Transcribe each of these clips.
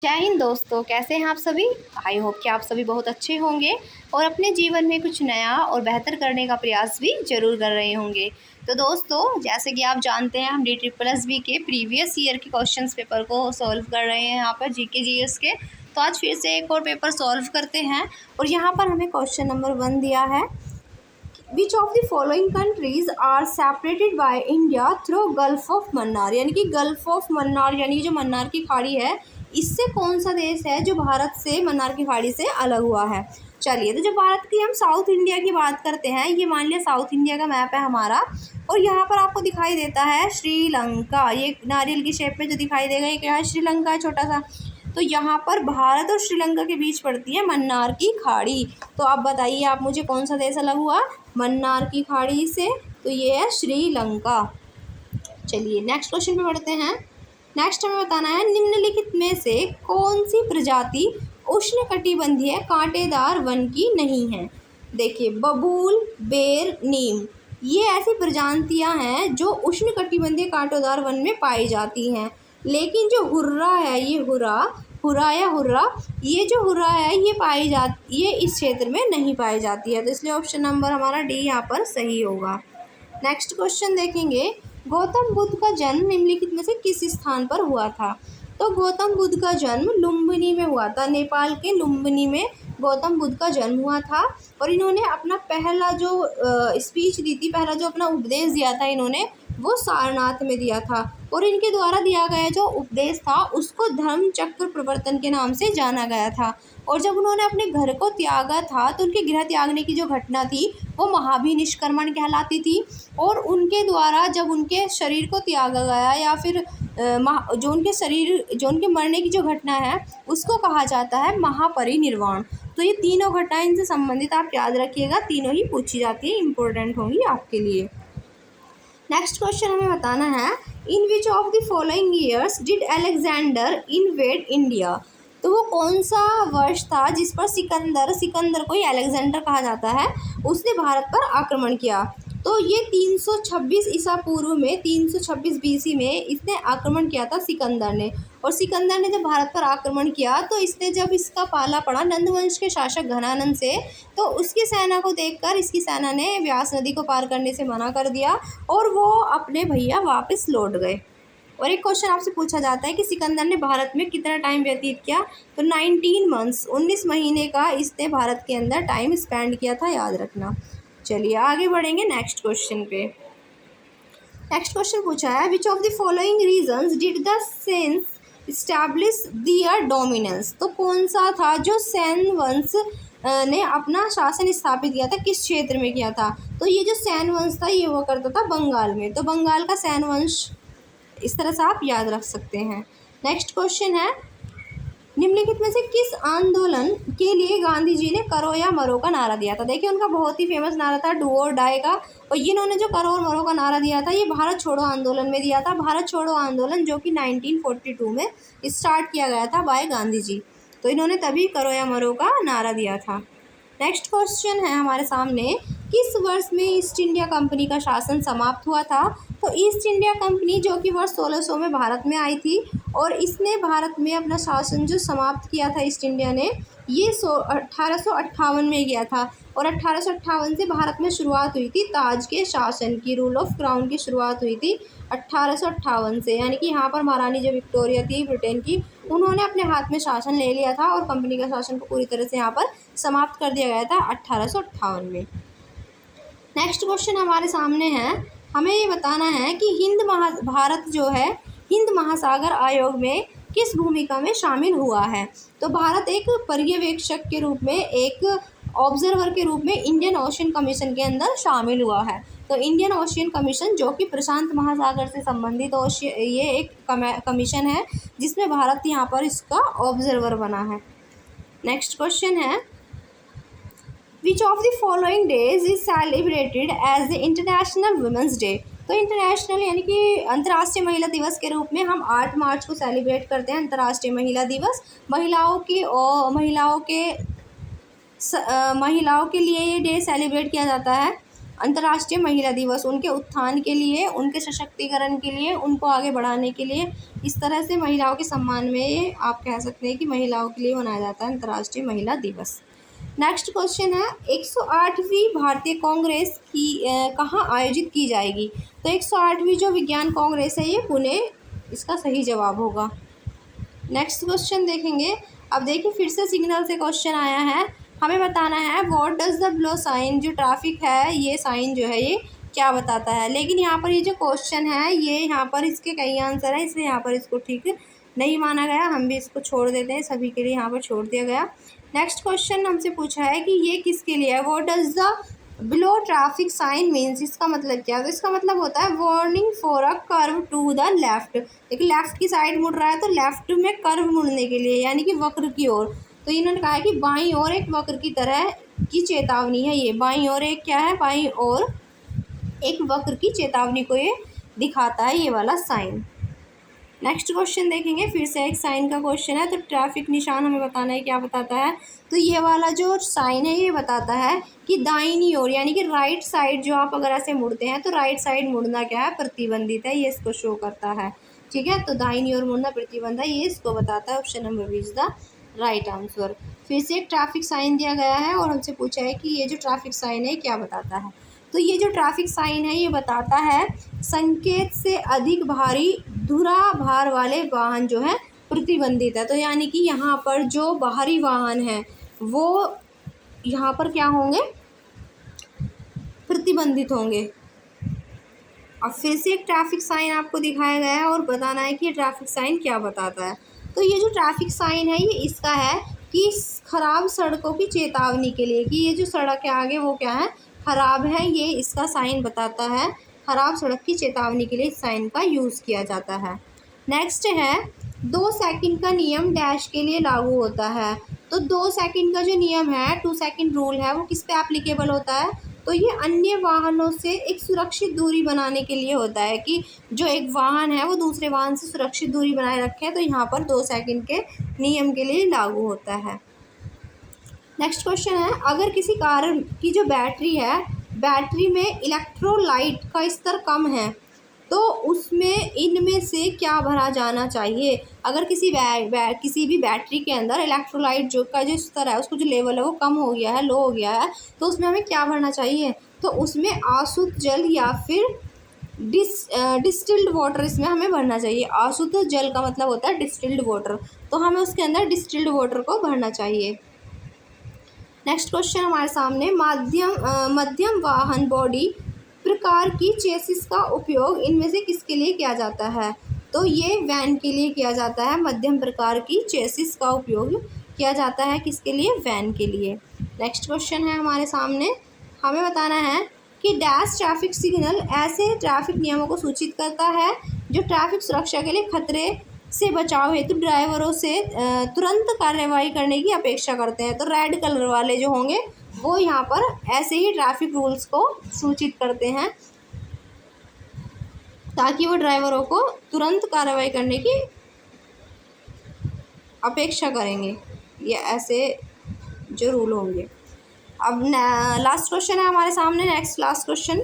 जय हिंद दोस्तों, कैसे हैं आप सभी। आई होप कि आप सभी बहुत अच्छे होंगे और अपने जीवन में कुछ नया और बेहतर करने का प्रयास भी ज़रूर कर रहे होंगे। तो दोस्तों, जैसे कि आप जानते हैं, हम DSSB के प्रीवियस ईयर के क्वेश्चंस पेपर को सॉल्व कर रहे हैं यहाँ पर GK GS के। तो आज फिर से एक और पेपर सॉल्व करते हैं और यहाँ पर हमें क्वेश्चन नंबर 1 दिया है। Which of the following countries are separated by India through Gulf of Mannar, यानी कि गल्फ ऑफ मन्नार यानी जो मन्नार की खाड़ी है, इससे कौन सा देश है जो भारत से मन्नार की खाड़ी से अलग हुआ है। चलिए, तो जब भारत की हम साउथ इंडिया की बात करते हैं, ये मान लिया साउथ इंडिया का मैप है हमारा, और यहाँ पर आपको दिखाई देता है श्रीलंका। ये नारियल की शेप में जो दिखाई देगा, ये क्या है, श्रीलंका है छोटा सा। तो यहाँ पर भारत और श्रीलंका के बीच पड़ती है मन्नार की खाड़ी। तो आप बताइए, आप मुझे कौन सा देश अलग हुआ मन्नार की खाड़ी से। तो ये है श्रीलंका। चलिए नेक्स्ट क्वेश्चन पे बढ़ते हैं। नेक्स्ट हमें बताना है, निम्नलिखित में से कौन सी प्रजाति उष्णकटिबंधीय कांटेदार वन की नहीं है। देखिए, बबूल, बेर, नीम, ये ऐसी प्रजातियां हैं जो उष्णकटिबंधीय कांटेदार वन में पाई जाती हैं। लेकिन जो हुर्रा है, ये हुर्रा, ये जो हुर्रा है, ये इस क्षेत्र में नहीं पाई जाती है। तो इसलिए ऑप्शन नंबर हमारा डी यहाँ पर सही होगा। नेक्स्ट क्वेश्चन देखेंगे, गौतम बुद्ध का जन्म निम्नलिखित में से किस स्थान पर हुआ था। तो गौतम बुद्ध का जन्म लुम्बिनी में हुआ था। नेपाल के लुम्बिनी में गौतम बुद्ध का जन्म हुआ था और इन्होंने अपना पहला जो स्पीच दी थी, पहला जो अपना उपदेश दिया था इन्होंने, वो सारनाथ में दिया था। और इनके द्वारा दिया गया जो उपदेश था उसको धर्म चक्र प्रवर्तन के नाम से जाना गया था। और जब उन्होंने अपने घर को त्यागा था, तो उनके गृह त्यागने की जो घटना थी वो महाभिनिष्क्रमण कहलाती थी। और उनके द्वारा जब उनके शरीर को त्यागा गया, या फिर जो उनके मरने की जो घटना है, उसको कहा जाता है महापरिनिर्वाण। तो ये तीनों घटनाएं इनसे संबंधित आप याद रखिएगा, तीनों ही पूछी जाती है, इंपॉर्टेंट होंगी आपके लिए। नेक्स्ट क्वेश्चन हमें बताना है, in which of the following years did Alexander invade India. तो वो कौन सा वर्ष था जिस पर सिकंदर को ही अलेक्जेंडर कहा जाता है, उसने भारत पर आक्रमण किया। तो ये 326 ईसा पूर्व में, 326 BC में इसने आक्रमण किया था सिकंदर ने। और सिकंदर ने जब भारत पर आक्रमण किया, तो इसने जब इसका पाला पड़ा नंद वंश के शासक घनानंद से, तो उसकी सेना को देखकर इसकी सेना ने व्यास नदी को पार करने से मना कर दिया और वो अपने भैया वापस लौट गए। और एक क्वेश्चन आपसे पूछा जाता है कि सिकंदर ने भारत में कितना टाइम व्यतीत किया। तो 19 मंथ्स, 19 महीने का इसने भारत के अंदर टाइम स्पेंड किया था, याद रखना। चलिए आगे बढ़ेंगे नेक्स्ट क्वेश्चन पे। नेक्स्ट क्वेश्चन पूछा है, which of the following reasons did the sense establish their dominance. तो कौन सा था जो सैन वंश ने अपना शासन स्थापित किया था, किस क्षेत्र में किया था। तो ये जो सैन वंश था, ये हुआ करता था बंगाल में। तो बंगाल का सैन वंश, इस तरह से आप याद रख सकते हैं। नेक्स्ट क्वेश्चन है, निम्नलिखित में से किस आंदोलन के लिए गांधी जी ने करो या मरो का नारा दिया था। देखिए, उनका बहुत ही फेमस नारा था डू और डाई का। और इन्होंने जो करो और मरो का नारा दिया था, ये भारत छोड़ो आंदोलन में दिया था। भारत छोड़ो आंदोलन जो कि 1942 में स्टार्ट किया गया था बाय गांधी जी। तो इन्होंने तभी करो या मरो का नारा दिया था। नेक्स्ट क्वेश्चन है हमारे सामने, किस वर्ष में ईस्ट इंडिया कंपनी का शासन समाप्त हुआ था। तो ईस्ट इंडिया कंपनी जो कि वर्ष 1600 में भारत में आई थी और इसने भारत में अपना शासन जो समाप्त किया था ईस्ट इंडिया ने, ये 1858 में किया था। और 1858 से भारत में शुरुआत हुई थी ताज के शासन की, रूल ऑफ क्राउन की शुरुआत हुई थी 1858 से। यानी कि यहाँ पर महारानी जो विक्टोरिया थी ब्रिटेन की, उन्होंने अपने हाथ में शासन ले लिया था और कंपनी का शासन को पूरी तरह से यहाँ पर समाप्त कर दिया गया था 1858 में। नेक्स्ट क्वेश्चन हमारे सामने है, हमें ये बताना है कि भारत जो है हिंद महासागर आयोग में किस भूमिका में शामिल हुआ है। तो भारत एक पर्यवेक्षक के रूप में, एक ऑब्जर्वर के रूप में इंडियन ओशियन कमीशन के अंदर शामिल हुआ है। तो इंडियन ओशियन कमीशन जो कि प्रशांत महासागर से संबंधित ये एक कमीशन है जिसमें भारत यहाँ पर इसका ऑब्जर्वर बना है। नेक्स्ट क्वेश्चन है, which of the following days is celebrated as the International Women's Day. तो इंटरनेशनल यानी कि अंतर्राष्ट्रीय महिला दिवस के रूप में हम 8 मार्च को सेलिब्रेट करते हैं अंतर्राष्ट्रीय महिला दिवस। महिलाओं के लिए ये डे सेलिब्रेट किया जाता है। अंतर्राष्ट्रीय महिला दिवस उनके उत्थान के लिए, उनके सशक्तिकरण के लिए, उनको आगे बढ़ाने के लिए, इस तरह से महिलाओं के सम्मान में आप कह सकते हैं कि महिलाओं के लिए मनाया जाता है अंतर्राष्ट्रीय महिला दिवस। नेक्स्ट क्वेश्चन है 108वीं भारतीय कांग्रेस की कहाँ आयोजित की जाएगी? तो 108वीं जो विज्ञान कांग्रेस है ये पुणे इसका सही जवाब होगा। नेक्स्ट क्वेश्चन देखेंगे। अब देखिए फिर से सिग्नल से क्वेश्चन आया है, हमें बताना है what does the below sign, जो ट्रैफिक है ये साइन जो है ये क्या बताता है। लेकिन यहाँ पर ये जो क्वेश्चन है ये यहाँ पर इसके कई आंसर है, इसलिए यहाँ पर इसको ठीक नहीं माना गया, हम भी इसको छोड़ देते हैं, सभी के लिए यहाँ पर छोड़ दिया गया। नेक्स्ट क्वेश्चन हमसे पूछा है कि ये किसके लिए है, what does the below traffic sign means, इसका मतलब क्या है? तो इसका मतलब होता है warning for a curve to the left. एक लेफ्ट की साइड मुड़ रहा है तो लेफ्ट में कर्व मुड़ने के लिए, यानी कि वक्र की ओर। तो इन्होंने कहा है कि बाईं ओर एक वक्र की तरह की चेतावनी है, ये बाईं ओर एक क्या है, बाईं ओर एक वक्र की चेतावनी को ये दिखाता है ये वाला साइन। नेक्स्ट क्वेश्चन देखेंगे, फिर से एक साइन का क्वेश्चन है। तो ट्रैफिक निशान हमें बताना है क्या बताता है। तो ये वाला जो साइन है ये बताता है कि दाहिनी ओर यानी कि राइट साइड जो आप अगर ऐसे मुड़ते हैं तो राइट साइड मुड़ना क्या है, प्रतिबंधित है, ये इसको शो करता है। ठीक है, तो दाहिनी ओर मुड़ना प्रतिबंध है, ये इसको बताता है। Option number B is the right answer. फिर से एक ट्रैफिक साइन दिया गया है और हमसे पूछा है कि ये जो ट्रैफिक साइन है क्या बताता है। तो ये जो ट्रैफिक साइन है ये बताता है संकेत से अधिक भारी धुरा भार वाले वाहन जो है प्रतिबंधित है। तो यानी कि यहाँ पर जो बाहरी वाहन है वो यहाँ पर क्या होंगे, प्रतिबंधित होंगे। अब फिर से एक ट्रैफिक साइन आपको दिखाया गया है और बताना है कि ये ट्रैफिक साइन क्या बताता है। तो ये जो ट्रैफिक साइन है ये इसका है कि खराब सड़कों की चेतावनी के लिए, कि ये जो सड़क है आगे वो क्या है, खराब है, ये इसका साइन बताता है। खराब सड़क की चेतावनी के लिए इस साइन का यूज़ किया जाता है। नेक्स्ट है 2 सेकंड का नियम डैश के लिए लागू होता है। तो 2 सेकंड का जो नियम है, 2 सेकंड रूल है, वो किस पे एप्लीकेबल होता है? तो ये अन्य वाहनों से एक सुरक्षित दूरी बनाने के लिए होता है, कि जो एक वाहन है वो दूसरे वाहन से सुरक्षित दूरी बनाए रखे, तो यहाँ पर 2 सेकंड के नियम के लिए लागू होता है। नेक्स्ट क्वेश्चन है, अगर किसी कार की जो बैटरी है, बैटरी में इलेक्ट्रोलाइट का स्तर कम है तो उसमें इनमें से क्या भरा जाना चाहिए? अगर किसी भी बैटरी के अंदर इलेक्ट्रोलाइट जो का जो स्तर है, उसको जो लेवल है वो कम हो गया है, लो हो गया है, तो उसमें हमें क्या भरना चाहिए? तो उसमें आशुद्ध जल या फिर डिस्टिल्ड वाटर इसमें हमें भरना चाहिए। आशुद्ध जल का मतलब होता है डिस्टिल्ड वाटर, तो हमें उसके अंदर डिस्टिल्ड वाटर को भरना चाहिए। नेक्स्ट क्वेश्चन हमारे सामने, मध्यम वाहन बॉडी प्रकार की चेसिस का उपयोग इनमें से किसके लिए किया जाता है? तो ये वैन के लिए किया जाता है। मध्यम प्रकार की चेसिस का उपयोग किया जाता है किसके लिए? वैन के लिए। नेक्स्ट क्वेश्चन है हमारे सामने, हमें बताना है कि डैश ट्रैफिक सिग्नल ऐसे ट्रैफिक नियमों को सूचित करता है जो ट्रैफिक सुरक्षा के लिए खतरे से बचाव हेतु ड्राइवरों से तुरंत कार्रवाई करने की अपेक्षा करते हैं। तो रेड कलर वाले जो होंगे वो यहाँ पर ऐसे ही ट्रैफिक रूल्स को सूचित करते हैं ताकि वो ड्राइवरों को तुरंत कार्रवाई करने की अपेक्षा करेंगे, ये ऐसे जो रूल होंगे। अब लास्ट क्वेश्चन है हमारे सामने, नेक्स्ट लास्ट क्वेश्चन।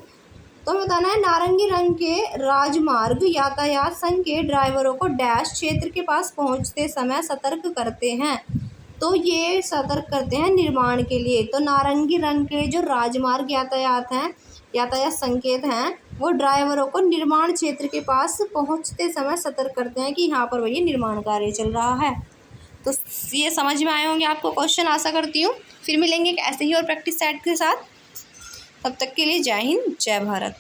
तो हमें बताना है नारंगी रंग के राजमार्ग यातायात संघ के ड्राइवरों को डैश क्षेत्र के पास पहुंचते समय सतर्क करते हैं। तो ये सतर्क करते हैं निर्माण के लिए। तो नारंगी रंग के जो राजमार्ग यातायात संकेत हैं वो ड्राइवरों को निर्माण क्षेत्र के पास पहुंचते समय सतर्क करते हैं कि यहाँ पर वही निर्माण कार्य चल रहा है। तो ये समझ में आए होंगे आपको क्वेश्चन, आशा करती हूँ। फिर मिलेंगे एक ऐसे ही और प्रैक्टिस सेट के साथ, तब तक के लिए जय हिंद, जय भारत।